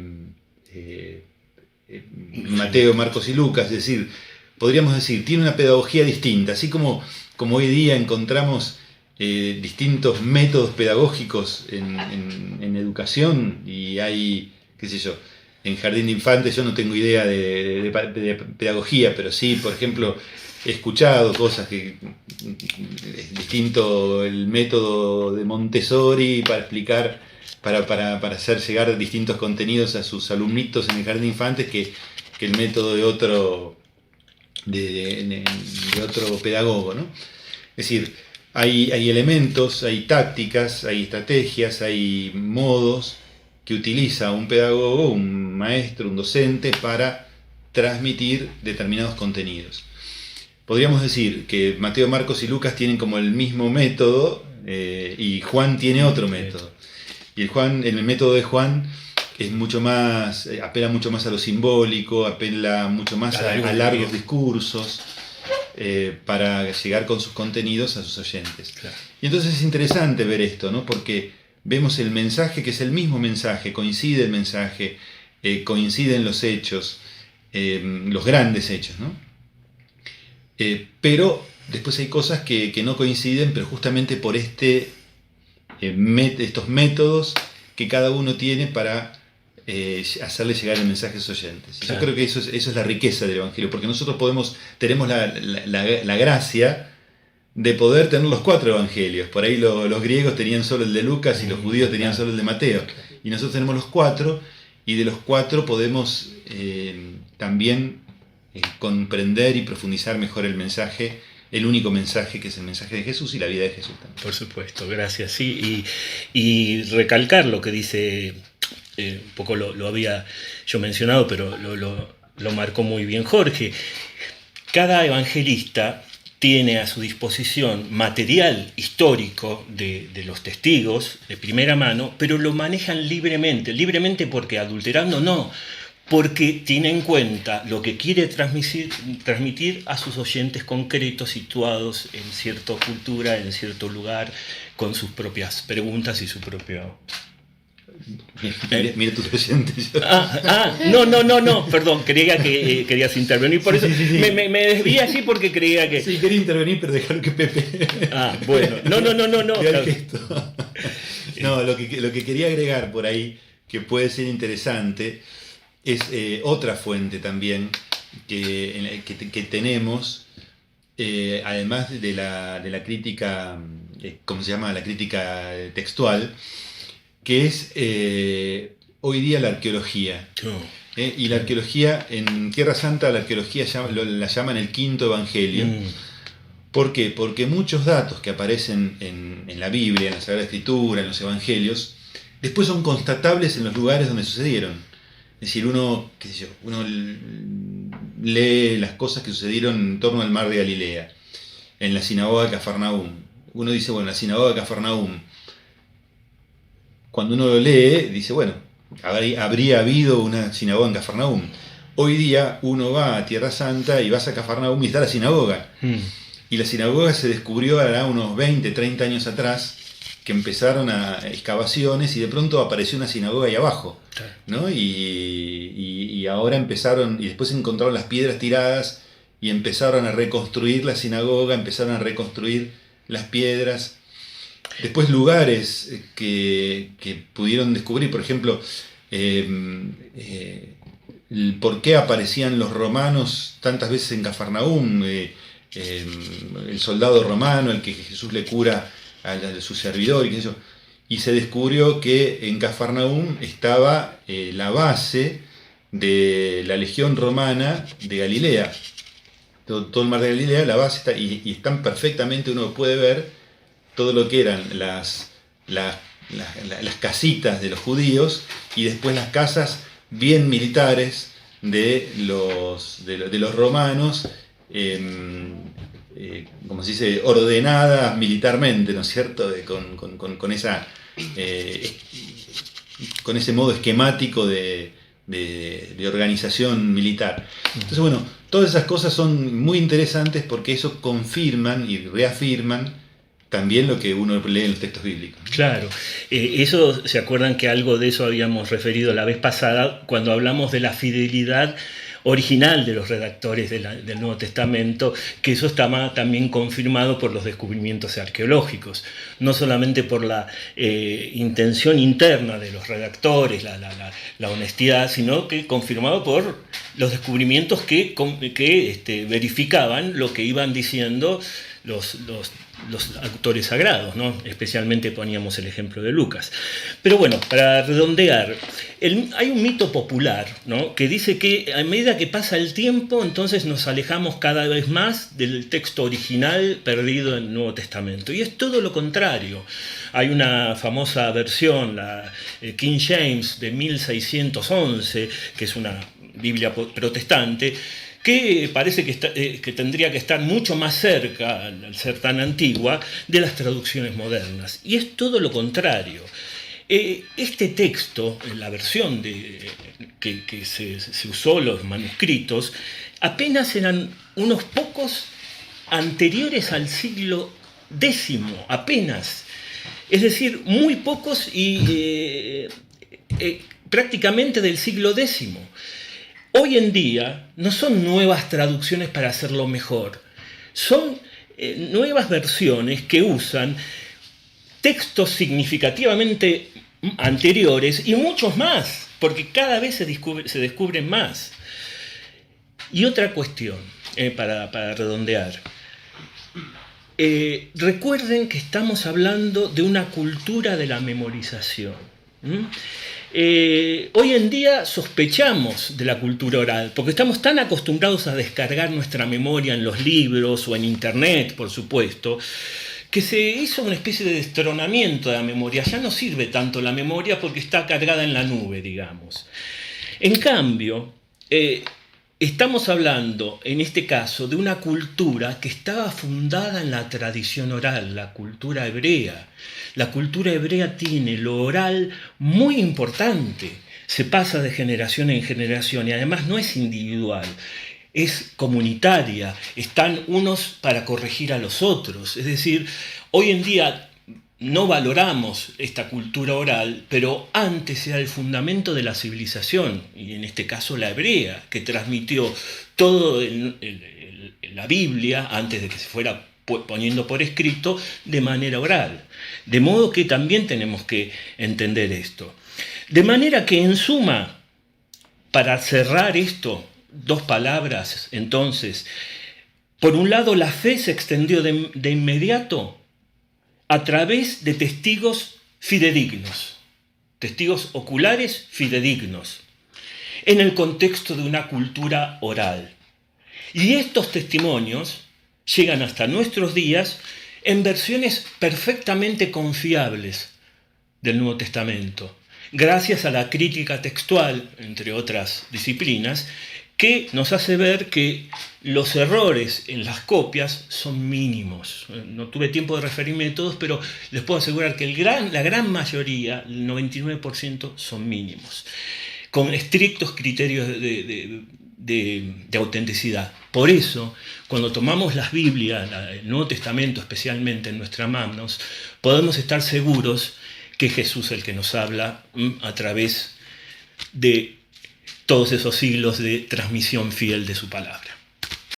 Mateo, Marcos y Lucas. Es decir, podríamos decir, tiene una pedagogía distinta, así como hoy día encontramos distintos métodos pedagógicos en educación, y hay, qué sé yo, en jardín de infantes yo no tengo idea de pedagogía, pero sí, por ejemplo, he escuchado cosas que es distinto el método de Montessori para explicar, para hacer llegar distintos contenidos a sus alumnitos en el jardín de infantes que el método de otro pedagogo, ¿no? Es decir, hay elementos, hay tácticas, hay estrategias, hay modos que utiliza un pedagogo, un maestro, un docente para transmitir determinados contenidos. Podríamos decir que Mateo, Marcos y Lucas tienen como el mismo método, y Juan tiene otro método. Y el método de Juan es mucho más, apela mucho más a lo simbólico, apela mucho más a largos discursos, para llegar con sus contenidos a sus oyentes. Claro. Y entonces es interesante ver esto, ¿no? Porque vemos el mensaje, que es el mismo mensaje, coincide el mensaje, coinciden los hechos, los grandes hechos, ¿no? Pero después hay cosas que no coinciden, pero justamente por estos métodos que cada uno tiene para hacerle llegar el mensaje a sus oyentes. Claro. Yo creo que eso es la riqueza del Evangelio, porque nosotros tenemos la gracia de poder tener los 4 evangelios. Por ahí los griegos tenían solo el de Lucas y los judíos tenían solo el de Mateo. Y nosotros tenemos los 4, y de los 4 podemos también comprender y profundizar mejor el mensaje, el único mensaje que es el mensaje de Jesús y la vida de Jesús también. Por supuesto, gracias. Sí, y recalcar lo que dice, un poco lo había yo mencionado, pero lo marcó muy bien Jorge. Cada evangelista tiene a su disposición material histórico de los testigos de primera mano, pero lo manejan libremente porque adulterando no, porque tiene en cuenta lo que quiere transmitir a sus oyentes concretos situados en cierta cultura, en cierto lugar, con sus propias preguntas y su propio... Mira tus oyentes. No, perdón, creía que querías intervenir, por eso sí. Me desvié así porque creía que... Sí, quería intervenir, pero dejaron que Pepe... Bueno, no. No, lo que quería agregar por ahí, que puede ser interesante, es otra fuente también que tenemos, además de la crítica, ¿cómo se llama? La crítica textual, que es hoy día la arqueología. Y la arqueología, en Tierra Santa, la arqueología la llaman el quinto evangelio. ¿Por qué? Porque muchos datos que aparecen en la Biblia, en la Sagrada Escritura, en los evangelios, después son constatables en los lugares donde sucedieron. Es decir, uno lee las cosas que sucedieron en torno al mar de Galilea, en la sinagoga de Cafarnaúm. Uno dice, bueno, la sinagoga de Cafarnaúm. Cuando uno lo lee, dice, bueno, habría habido una sinagoga en Cafarnaúm. Hoy día uno va a Tierra Santa y vas a Cafarnaúm y está la sinagoga. Y la sinagoga se descubrió ahora unos 20, 30 años atrás, que empezaron a excavaciones y de pronto apareció una sinagoga ahí abajo, ¿no? Y ahora empezaron, y después encontraron las piedras tiradas y empezaron a reconstruir la sinagoga, empezaron a reconstruir las piedras. Después lugares que pudieron descubrir, por ejemplo, por qué aparecían los romanos tantas veces en Cafarnaúm, el soldado romano, el que Jesús le cura a su servidor, y se descubrió que en Cafarnaúm estaba la base de la legión romana de Galilea. todo el mar de Galilea, la base está, y están perfectamente, uno puede ver todo lo que eran las casitas de los judíos y después las casas bien militares de los romanos, como se dice, ordenadas militarmente, ¿no es cierto? Con ese modo esquemático de organización militar. Entonces, bueno, todas esas cosas son muy interesantes porque eso confirman y reafirman también lo que uno lee en los textos bíblicos. Claro, eso, ¿se acuerdan que algo de eso habíamos referido la vez pasada cuando hablamos de la fidelidad original de los redactores del Nuevo Testamento, que eso está también confirmado por los descubrimientos arqueológicos, no solamente por la intención interna de los redactores, la honestidad, sino que confirmado por los descubrimientos que verificaban lo que iban diciendo los autores sagrados, ¿no? Especialmente poníamos el ejemplo de Lucas. Pero bueno, para redondear, hay un mito popular, ¿no? Que dice que a medida que pasa el tiempo, entonces nos alejamos cada vez más del texto original perdido en el Nuevo Testamento. Y es todo lo contrario. Hay una famosa versión, la King James de 1611, que es una Biblia protestante, que parece que tendría que estar mucho más cerca, al ser tan antigua, de las traducciones modernas. Y es todo lo contrario. Este texto, la versión que se usó, los manuscritos, apenas eran unos pocos anteriores al siglo X, apenas. Es decir, muy pocos y prácticamente del siglo X. Hoy en día no son nuevas traducciones para hacerlo mejor, son nuevas versiones que usan textos significativamente anteriores y muchos más, porque cada vez se descubren más. Y otra cuestión, para redondear. Recuerden que estamos hablando de una cultura de la memorización. Hoy en día sospechamos de la cultura oral, porque estamos tan acostumbrados a descargar nuestra memoria en los libros o en internet, por supuesto, que se hizo una especie de destronamiento de la memoria. Ya no sirve tanto la memoria porque está cargada en la nube, digamos. En cambio, estamos hablando, en este caso, de una cultura que estaba fundada en la tradición oral, la cultura hebrea. La cultura hebrea tiene lo oral muy importante, se pasa de generación en generación y además no es individual, es comunitaria, están unos para corregir a los otros. Es decir, hoy en día no valoramos esta cultura oral, pero antes era el fundamento de la civilización, y en este caso la hebrea, que transmitió todo la Biblia antes de que se fuera poniendo por escrito de manera oral. De modo que también tenemos que entender esto. De manera que, en suma, para cerrar esto, dos palabras, entonces, por un lado, la fe se extendió de inmediato a través de testigos fidedignos, testigos oculares fidedignos, en el contexto de una cultura oral. Y estos testimonios llegan hasta nuestros días en versiones perfectamente confiables del Nuevo Testamento, gracias a la crítica textual, entre otras disciplinas, que nos hace ver que los errores en las copias son mínimos. No tuve tiempo de referirme a todos, pero les puedo asegurar que la gran mayoría, el 99%, son mínimos, con estrictos criterios de autenticidad. Por eso, cuando tomamos las Biblias, el Nuevo Testamento especialmente en nuestras manos, podemos estar seguros que Jesús es el que nos habla a través de todos esos siglos de transmisión fiel de su palabra.